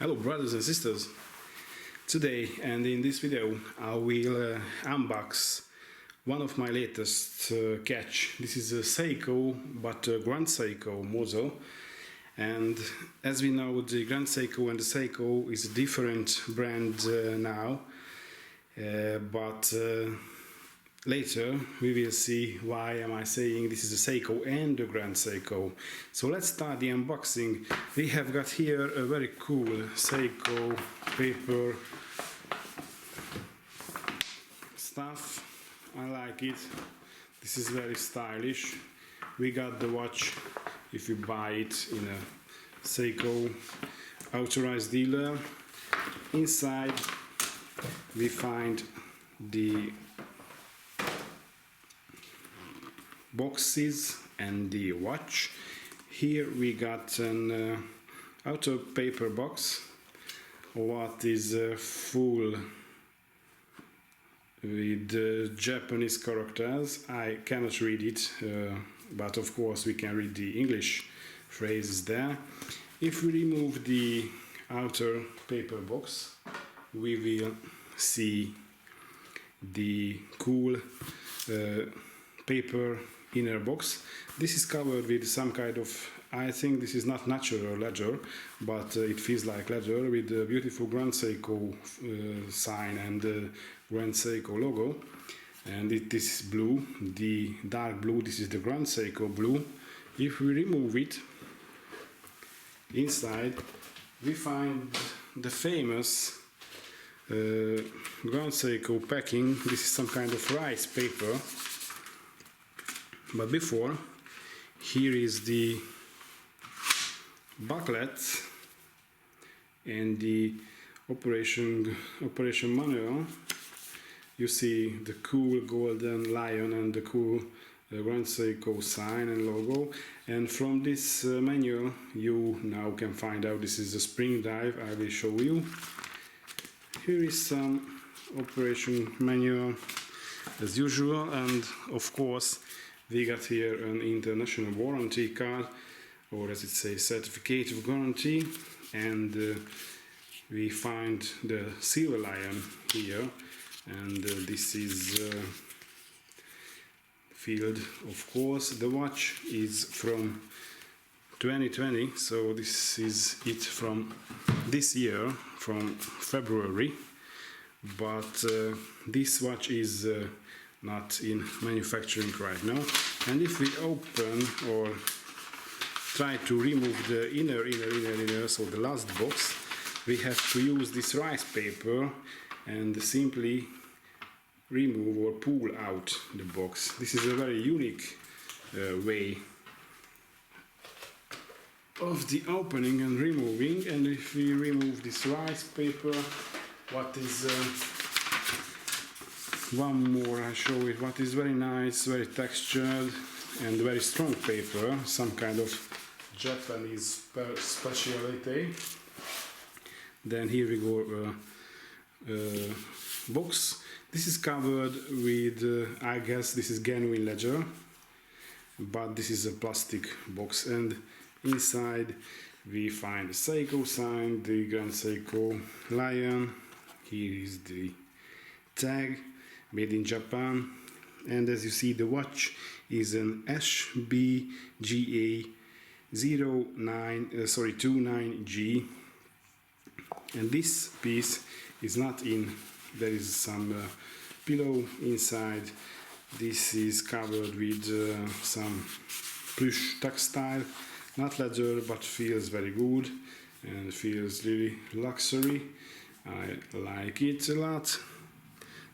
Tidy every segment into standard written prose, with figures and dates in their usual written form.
Hello brothers and sisters. Today and in this video I will unbox one of my latest catch. This is a Seiko, but a Grand Seiko model, and as we know the Grand Seiko and the Seiko is a different brand now, but later we will see why am I saying this is a Seiko and a Grand Seiko. So let's start the unboxing. We have got here a very cool Seiko paper stuff. I like it. This is very stylish. We got the watch if you buy it in a Seiko authorized dealer. Inside we find the boxes and the watch. Here we got an outer paper box what is full with Japanese characters. I cannot read it, but of course we can read the English phrases there. If we remove the outer paper box, we will see the cool paper inner box. This is covered with some kind of, I think this is not natural leather, but it feels like leather, with the beautiful Grand Seiko sign and the Grand Seiko logo. And this is blue, the dark blue. This is the Grand Seiko blue. If we remove it, inside we find the famous Grand Seiko packing. This is some kind of rice paper. But before, here is the booklet and the operation manual. You see the cool golden lion and the cool Grand Seiko sign and logo. And from this manual you now can find out this is a spring dive. I will show you. Here is some operation manual as usual, and of course we got here an international warranty card, or as it says, certificate of guarantee, and we find the silver lion here, and this is filled, of course. The watch is from 2020, so this is it from this year, from February, but this watch is not in manufacturing right now. And if we open or try to remove the inner, so the last box, we have to use this rice paper and simply remove or pull out the box. This is a very unique way of the opening and removing. And if we remove this rice paper, what is one more, I show it, what is very nice, very textured and very strong paper, some kind of Japanese specialty. Then here we go, box. This is covered with, I guess this is genuine leather, but this is a plastic box, and inside we find the Seiko sign, the Grand Seiko lion. Here is the tag, made in Japan, and as you see the watch is an SBGA 29G, and this piece is not in, there is some pillow inside. This is covered with some plush textile, not leather, but feels very good and feels really luxury. I like it a lot.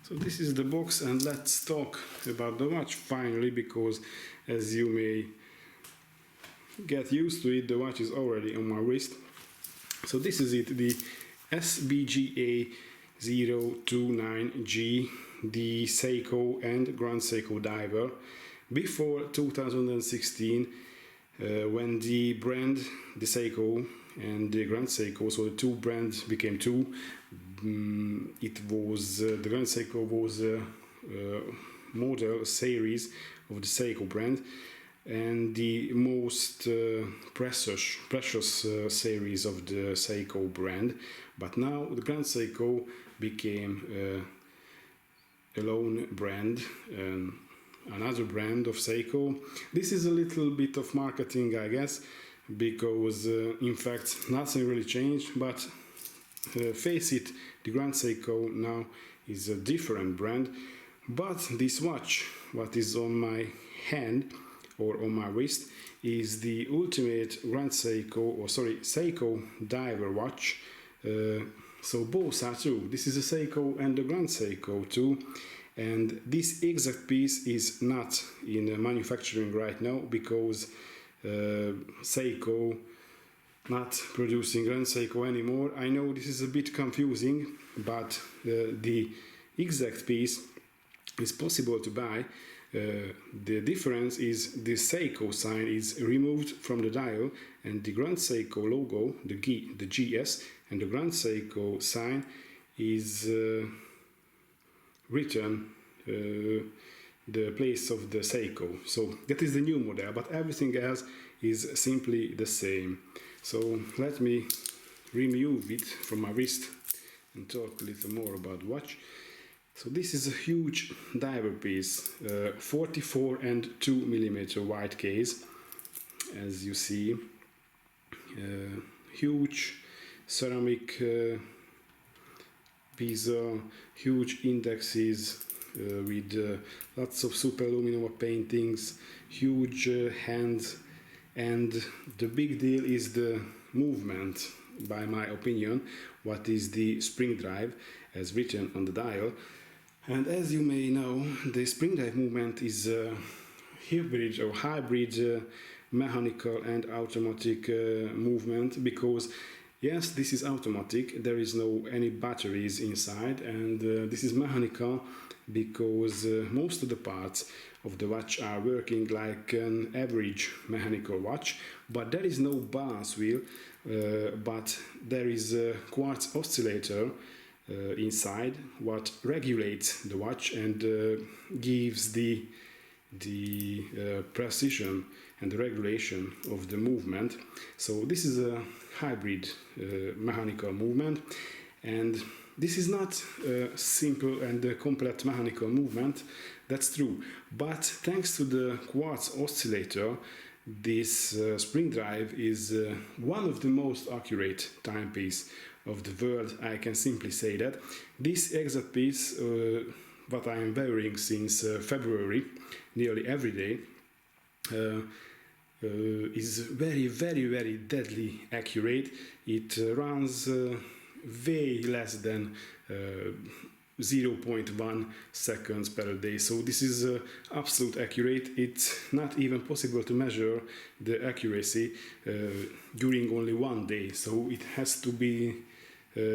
So this is the box, and let's talk about the watch finally, because as you may get used to it, the watch is already on my wrist. So this is it, the SBGA 029G, the Seiko and Grand Seiko diver. Before 2016, when the brand, the Seiko and the Grand Seiko, so the two brands became two, it was the Grand Seiko was a model series of the Seiko brand. and the most precious series of the Seiko brand. But now the Grand Seiko became a lone brand, another brand of Seiko. This is a little bit of marketing, I guess, because in fact nothing really changed, but face it, the Grand Seiko now is a different brand. But this watch, what is on my hand or on my wrist, is the ultimate Grand Seiko, or sorry, Seiko diver watch. So both are true. This is a Seiko and a Grand Seiko too. And this exact piece is not in manufacturing right now because Seiko not producing Grand Seiko anymore. I know this is a bit confusing, but the exact piece is possible to buy. The difference is the Seiko sign is removed from the dial, and the Grand Seiko logo, the GS, and the Grand Seiko sign is written the place of the Seiko. So that is the new model, but everything else is simply the same. So let me remove it from my wrist and talk a little more about the watch. So this is a huge diver piece, 44 and 2 millimeter wide case, as you see. Huge ceramic bezel, huge indexes with lots of superluminous paintings, huge hands, and the big deal is the movement, by my opinion, what is the spring drive as written on the dial. And as you may know, the spring drive movement is a hybrid mechanical and automatic movement, because yes, this is automatic, there is no any batteries inside, and this is mechanical because most of the parts of the watch are working like an average mechanical watch, but there is no balance wheel, but there is a quartz oscillator inside what regulates the watch and gives the precision and the regulation of the movement. So this is a hybrid mechanical movement, and this is not a simple and complete mechanical movement, that's true, but thanks to the quartz oscillator, this spring drive is one of the most accurate timepiece of the world. I can simply say that. This exact piece, what I am wearing since February, nearly every day, is very deadly accurate. It runs way less than 0.1 seconds per day, so this is absolute accurate. It's not even possible to measure the accuracy during only one day, so it has to be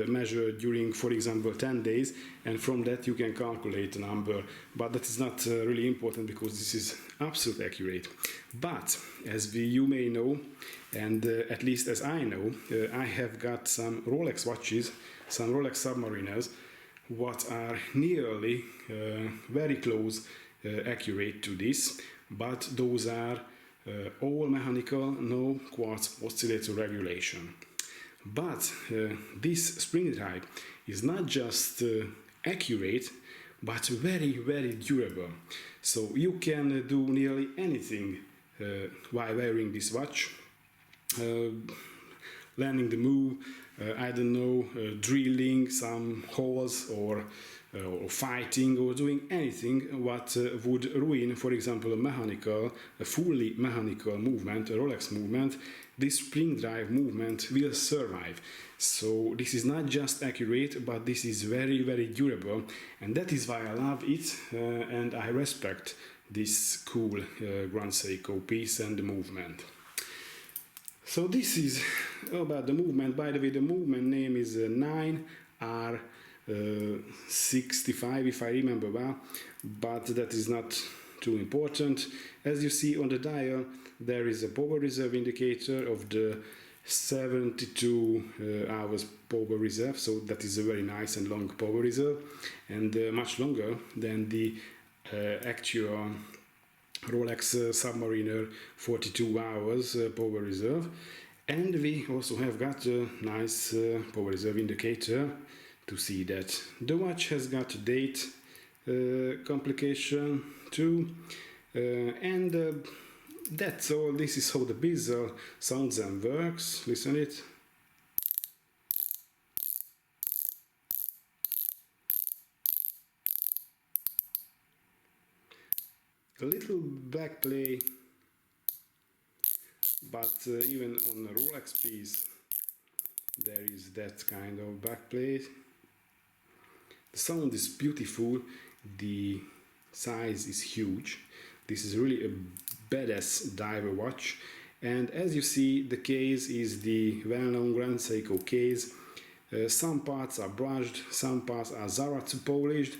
measured during, for example, 10 days, and from that you can calculate a number, but that is not really important because this is absolute accurate. But as you may know, and at least as I know, I have got some Rolex watches, some Rolex Submariners, what are nearly very close accurate to this, but those are all mechanical, no quartz oscillator regulation. But this spring drive is not just accurate, but very durable. So you can do nearly anything while wearing this watch. Landing the move, I don't know, drilling some holes or fighting or doing anything what would ruin, for example, a fully mechanical movement, a Rolex movement. This spring drive movement will survive. So this is not just accurate, but this is very durable, and that is why I love it and I respect this cool Grand Seiko piece and the movement. So this is about the movement. By the way, the movement name is 9R65, if I remember well, but that is not too important. As you see on the dial, there is a power reserve indicator of the 72 hours power reserve, so that is a very nice and long power reserve, and much longer than the actual Rolex Submariner 42 hours power reserve. And we also have got a nice power reserve indicator to see that. The watch has got a date complication too, and that's all. This is how the bezel sounds and works. Listen it. A little backplay, but even on a Rolex piece there is that kind of backplay. The sound is beautiful, the size is huge. This is really a badass diver watch, and as you see, the case is the well-known Grand Seiko case. Some parts are brushed, some parts are Zaratsu polished.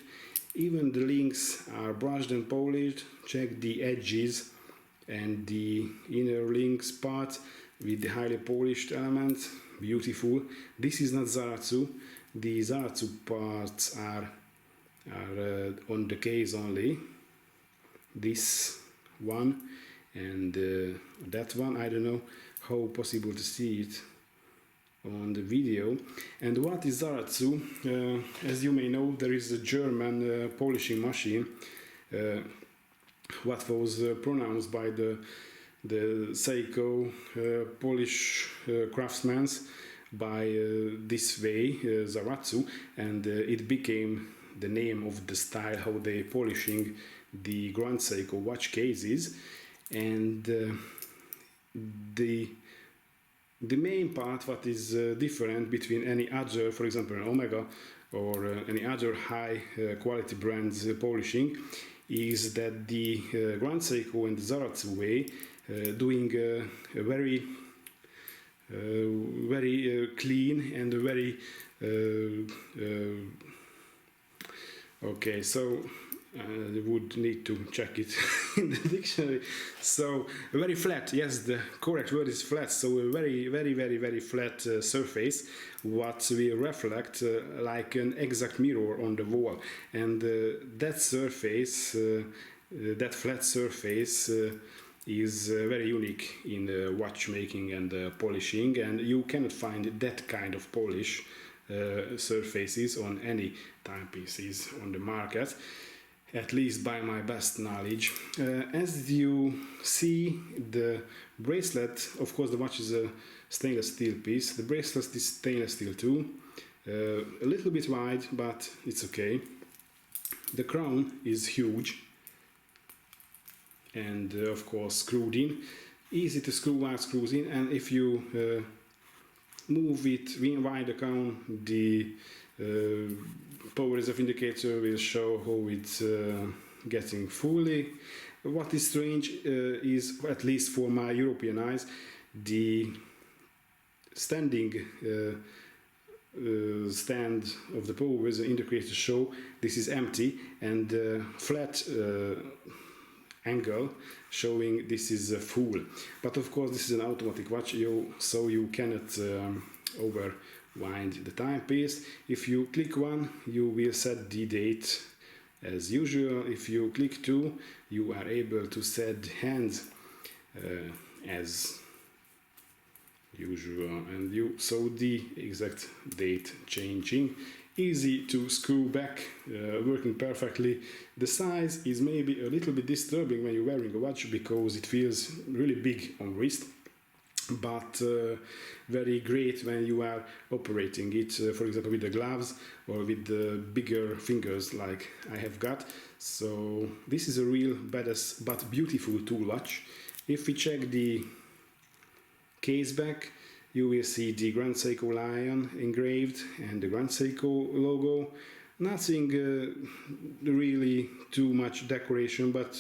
Even the links are brushed and polished. Check the edges and the inner links part with the highly polished elements. Beautiful. This is not Zaratsu. The Zaratsu parts are on the case only. This one and that one. I don't know how possible to see it on the video. And what is Zaratsu? As you may know, there is a German polishing machine what was pronounced by the Seiko Polish craftsmen by this way, Zaratsu, and it became the name of the style how they polishing the Grand Seiko watch cases. And the main part what is different between any other, for example an Omega or any other high quality brands polishing, is that the Grand Seiko and the Zaratsu way doing a very clean and very okay, so I would need to check it in the dictionary. So very flat, yes, the correct word is flat. So a very flat surface what will reflect like an exact mirror on the wall, and that surface, that flat surface is very unique in watchmaking and polishing, and you cannot find that kind of polish surfaces on any timepieces on the market, at least by my best knowledge. As you see, the bracelet, of course the watch is a stainless steel piece, the bracelet is stainless steel too, a little bit wide, but it's okay. The crown is huge and of course screwed in, easy to screw while screws in, and if you move it wind the crown, the power reserve indicator will show how it's getting fully. What is strange is, at least for my European eyes, the standing stand of the power reserve indicator show this is empty, and flat angle showing this is full. But of course this is an automatic watch, so you cannot overwind the timepiece. If you click 1, you will set the date as usual. If you click 2, you are able to set hands as usual, and you saw the exact date changing. Easy to screw back, working perfectly. The size is maybe a little bit disturbing when you're wearing a watch because it feels really big on wrist, but very great when you are operating it, for example with the gloves or with the bigger fingers like I have got. So this is a real badass but beautiful tool watch. If we check the case back, you will see the Grand Seiko lion engraved and the Grand Seiko logo. Nothing really too much decoration, but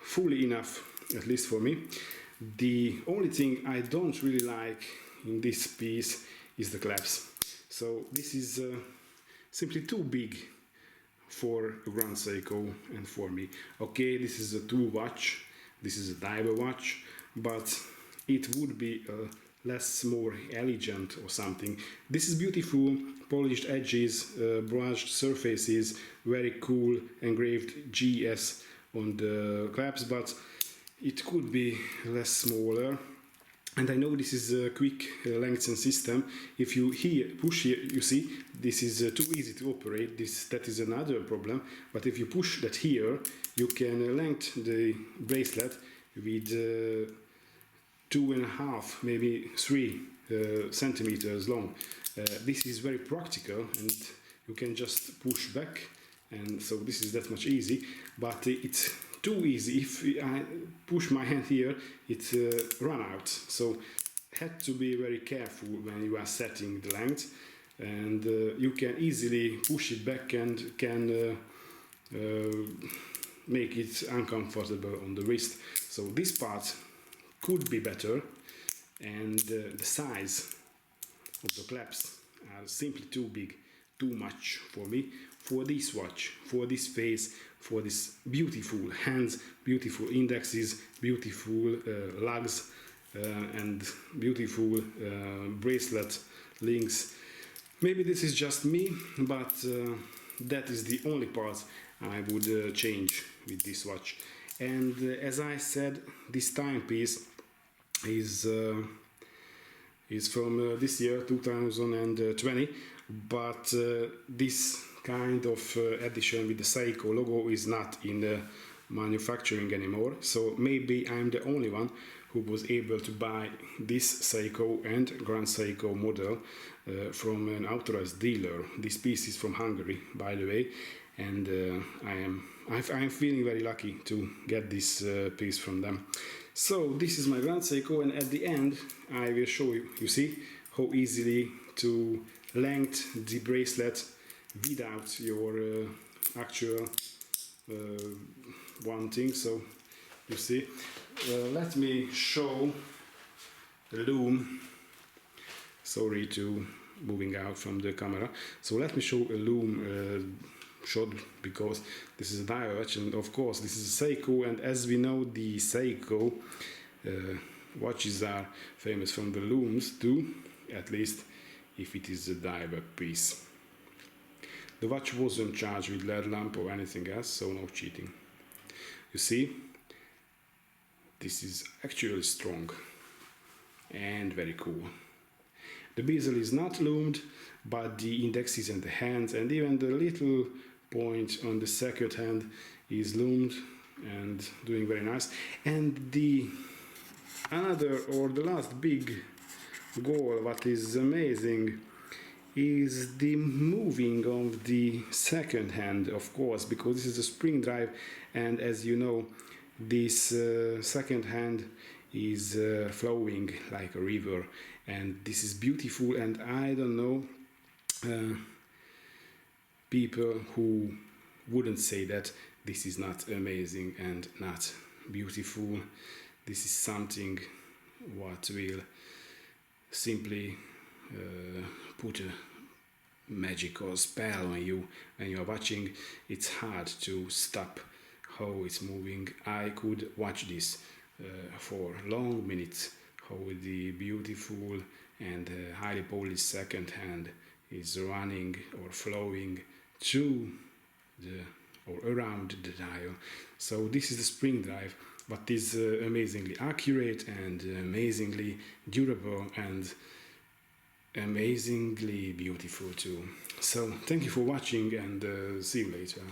fully enough, at least for me. The only thing I don't really like in this piece is the clasp. So this is simply too big for a Grand Seiko and for me. Okay, this is a tool watch, this is a diver watch, but it would be more elegant or something. This is beautiful, polished edges, brushed surfaces, very cool engraved GS on the clamps, but it could be less smaller. And I know this is a quick lengthen system. If you push here, you see this is too easy to operate. That is another problem. But if you push that here, you can lengthen the bracelet with 2.5, maybe 3 centimeters long. This is very practical, and you can just push back, and so this is that much easy. But it's too easy. If I push my hand here, it run out. So had to be very careful when you are setting the length, and you can easily push it back and can make it uncomfortable on the wrist. So this part could be better, and the size of the clasps are simply too big, too much for me, for this watch, for this face, for this beautiful hands, beautiful indexes, beautiful lugs, and beautiful bracelet links. Maybe this is just me, but that is the only part I would change with this watch. And as I said, this timepiece is from this year 2020, but this kind of edition with the Seiko logo is not in manufacturing anymore. So maybe I'm the only one who was able to buy this Seiko and Grand Seiko model from an authorized dealer. This piece is from Hungary, by the way, and I'm feeling very lucky to get this piece from them. So this is my Grand Seiko, and at the end I will show you, you see, how easily to lengthen the bracelet without your actual wanting. So you see, let me show Lume. Sorry to moving out from the camera. So let me show a Lume shot, because this is a dial watch, and of course this is a Seiko, and as we know, the Seiko watches are famous from the Lumes too, at least if it is a dial piece. The watch wasn't charged with LED lamp or anything else, so no cheating. You see, this is actually strong and very cool. The bezel is not loomed, but the indexes and the hands and even the little point on the second hand is loomed and doing very nice. And the another or the last big goal, what is amazing, is the moving of the second hand, of course, because this is a spring drive, and as you know, this second hand is flowing like a river, and this is beautiful. And I don't know people who wouldn't say that this is not amazing and not beautiful. This is something what will simply put a magical spell on you when you are watching. It's hard to stop how it's moving. I could watch this for long minutes, how the beautiful and highly polished second hand is running or flowing through the or around the dial. So this is the spring drive, but is amazingly accurate and amazingly durable and amazingly beautiful too. So thank you for watching, and see you later.